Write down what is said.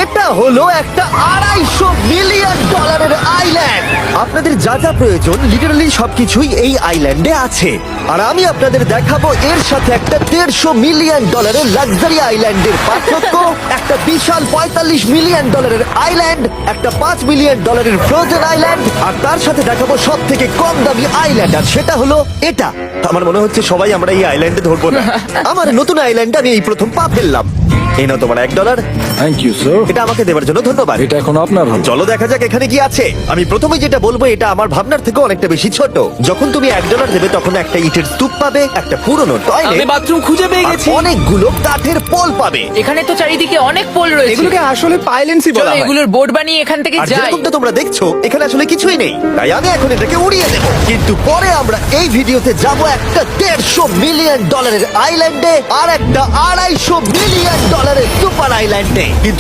এটা হলো একটা $250 মিলিয়ন আইল্যান্ড। আপনাদের যা যা প্রয়োজন লিটারালি সবকিছুই এই আইল্যান্ডে আছে। আর আমি আপনাদের দেখাবো এর সাথে একটা $150 মিলিয়ন লাক্সারি আইল্যান্ডের পার্থক্য, একটা বিশাল $45 মিলিয়ন আইল্যান্ড, একটা $5 মিলিয়ন ফ্রোজেন আইল্যান্ড, আর তার সাথে দেখাবো সব থেকে কম দামি আইল্যান্ড, আর সেটা হলো এটা। আমার মনে হচ্ছে সবাই আমরা এই আইল্যান্ডে ধরবো না। আমার নতুন আইল্যান্ডে আমি এই প্রথম পা ফেললাম। এই নাও তোমার $1। Thank you sir. এটা আমাকে দেওয়ার জন্য ধন্যবাদ। এটা এখন আপনার হাতে। চলো দেখা যাক এখানে কি আছে। আমি প্রথমে যেটা বলবো এটা আমার ভাবনার থেকে অনেকটা বেশি ছোট। যখন তুমি $1 দেবে তখন একটা ইটের স্তূপ পাবে, একটা পুরনো আমি টয়লেট, বাথরুম খুঁজে পেয়ে আর গেছি। অনেকগুলো কাঠের পোল পাবে। এখানে তো চারিদিকে অনেক পোল রয়েছে। এগুলোকে আসলে পাইলেন্সি চলো বলা হয়। এগুলোর বোর্ড বানিয়ে এখান থেকে আর যাই। যেরকমটা তোমরা দেখছো এখানে আসলে কিছুই নেই, তাই আমি এখন এটাকে উড়িয়ে দেব। কিন্তু পরে আমরা এই ভিডিওতে যাব একটা $150 মিলিয়ন আইল্যান্ডে আর একটা $250 মিলিয়ন সুপার আইল্যান্ডে। কিন্তু